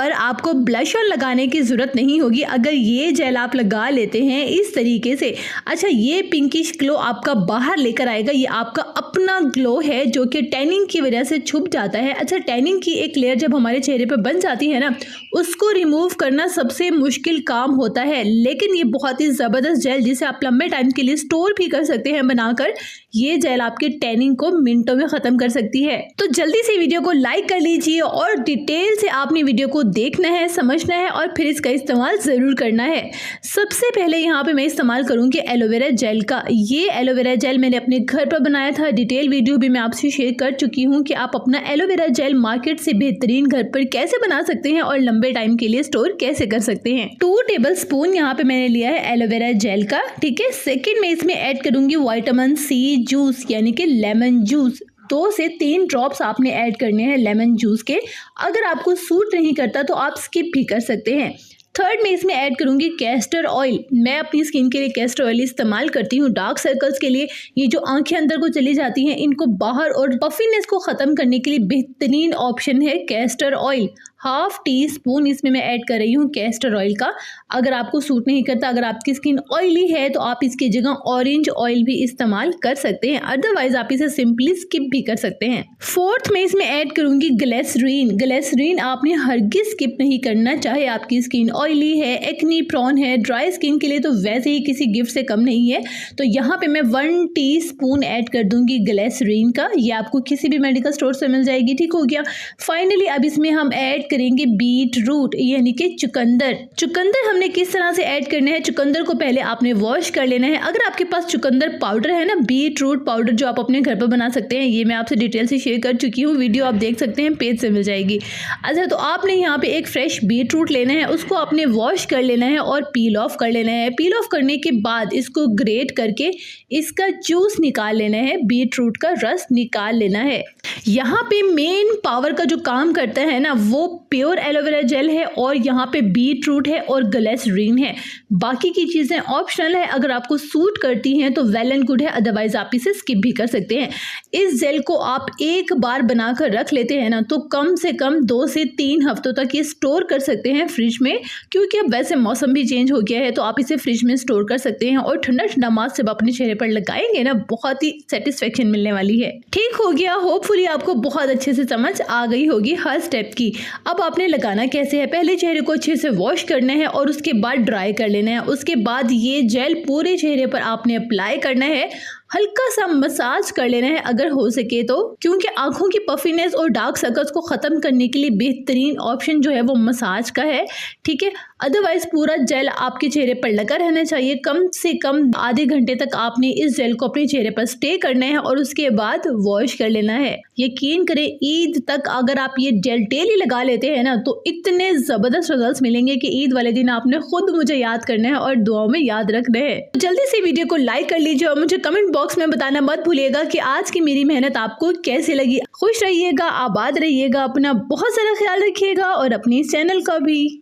पर आपको ब्लशर लगाने की ज़रूरत नहीं होगी अगर ये जेल आप लगा लेते हैं इस तरीके से। अच्छा, ये पिंकिश ग्लो आपका बाहर लेकर आएगा। ये आपका अपना ग्लो है जो कि टैनिंग की वजह से छुप जाता है। अच्छा, टैनिंग की एक लेयर जब हमारे चेहरे पर बन जाती है ना, उसको रिमूव करना सबसे मुश्किल काम होता है, लेकिन ये बहुत ही ज़बरदस्त जेल जिसे आप लंबे टाइम के लिए स्टोर भी कर सकते हैं बनाकर। ये जेल आपके टैनिंग को मिनटों में ख़त्म कर सकती है। तो जल्दी से वीडियो को लाइक कर लीजिए और डिटेल से आपने वीडियो को देखना है, समझना है और फिर इसका इस्तेमाल ज़रूर करना है। सबसे पहले यहाँ पे मैं इस्तेमाल करूँगी एलोवेरा जेल का। ये एलोवेरा जेल मैंने अपने घर पर बनाया था। डिटेल वीडियो भी मैं आपसे शेयर कर चुकी हूँ कि आप अपना एलोवेरा जेल मार्केट से बेहतरीन घर पर कैसे बना सकते हैं और लंबे टाइम के लिए स्टोर कैसे कर सकते हैं। 2 टेबल स्पून यहाँ पे मैंने लिया है एलोवेरा जेल का, ठीक है। सेकेंड में इसमें ऐड करूँगी विटामिन सी जूस यानी कि लेमन जूस। 2 से 3 ड्रॉप्स आपने ऐड करने हैं लेमन जूस के। अगर आपको सूट नहीं करता तो आप स्किप भी कर सकते हैं। थर्ड में इसमें ऐड करूँगी कैस्टर ऑयल। मैं अपनी स्किन के लिए कैस्टर ऑयल इस्तेमाल करती हूँ डार्क सर्कल्स के लिए। ये जो आंखें अंदर को चली जाती हैं इनको बाहर और पफीनेस को ख़त्म करने के लिए बेहतरीन ऑप्शन है कैस्टर ऑयल। 1/2 टीस्पून इसमें मैं ऐड कर रही हूँ कैस्टर ऑयल का। अगर आपको सूट नहीं करता, अगर आपकी स्किन ऑयली है तो आप इसकी जगह ऑरेंज ऑयल भी इस्तेमाल कर सकते हैं, अदरवाइज आप इसे सिंपली स्किप भी कर सकते हैं। फोर्थ में इसमें ऐड करूँगी ग्लिसरीन। ग्लिसरीन आपने हरगिज़ स्किप नहीं करना, चाहे आपकी स्किन ऑयली है, एक्नी प्रोन है, ड्राई स्किन के लिए तो वैसे ही किसी गिफ्ट से कम नहीं है। तो यहाँ पे मैं 1 टीस्पून ऐड कर दूंगी ग्लिसरीन का। ये आपको किसी भी मेडिकल स्टोर से मिल जाएगी, ठीक हो गया। फाइनली अब इसमें हम ऐड करेंगे बीट रूट यानी कि चुकंदर। चुकंदर हमने किस तरह से ऐड करना है, चुकंदर को पहले आपने वॉश कर लेना है। अगर आपके पास चुकंदर पाउडर है ना, बीट रूट पाउडर जो आप अपने घर पर बना सकते हैं, ये मैं आपसे डिटेल से शेयर कर चुकी हूँ, वीडियो आप देख सकते हैं, पेज से मिल जाएगी। अच्छा, तो आपने यहाँ पे एक फ्रेश बीट रूट लेना है, उसको आपने वॉश कर लेना है और पील ऑफ कर लेना है। पील ऑफ करने के बाद इसको ग्रेट करके इसका जूस निकाल लेना है, बीट रूट का रस निकाल लेना है। यहाँ पे मेन पावर का जो काम करता है ना, वो प्योर एलोवेरा जेल है और यहाँ पे बीट रूट है और ग्लिसरीन है। बाकी की चीज़ें ऑप्शनल है, अगर आपको सूट करती हैं तो वेल एंड गुड है, अदरवाइज आप इसे स्किप भी कर सकते हैं। इस जेल को आप एक बार बनाकर रख लेते हैं ना, तो कम से कम 2 से 3 हफ्तों तक ये स्टोर कर सकते हैं फ्रिज में, क्योंकि अब वैसे मौसम भी चेंज हो गया है तो आप इसे फ्रिज में स्टोर कर सकते हैं। और ठंडा ठंडा मास्क जब अपने चेहरे पर लगाएंगे ना, बहुत ही सेटिस्फेक्शन मिलने वाली है। ठीक हो गया, होपफुली आपको बहुत अच्छे से समझ आ गई होगी हर स्टेप की। अब आपने लगाना कैसे है, पहले चेहरे को अच्छे से वॉश करना है और उसके बाद ड्राई कर लेना है। उसके बाद ये जेल पूरे चेहरे पर आपने अप्लाई करना है, हल्का सा मसाज कर लेना है अगर हो सके तो, क्योंकि आंखों की पफीनेस और डार्क सर्कल्स को ख़त्म करने के लिए बेहतरीन ऑप्शन जो है वो मसाज का है, ठीक है। अदरवाइज पूरा जेल आपके चेहरे पर लगा रहना चाहिए। कम से कम आधे घंटे तक आपने इस जेल को अपने चेहरे पर स्टे करना है और उसके बाद वॉश कर लेना है। यकीन करें, ईद तक अगर आप ये जेल डेली लगा लेते हैं ना, तो इतने ज़बरदस्त रिजल्ट्स मिलेंगे कि ईद वाले दिन आपने खुद मुझे याद करना है और दुआओं में याद रखना है। जल्दी से वीडियो को लाइक कर लीजिए और मुझे कमेंट बॉक्स में बताना मत भूलिएगा कि आज की मेरी मेहनत आपको कैसी लगी। खुश रहिएगा, आबाद रहिएगा, अपना बहुत सारा ख्याल रखिएगा और अपने इस चैनल का भी।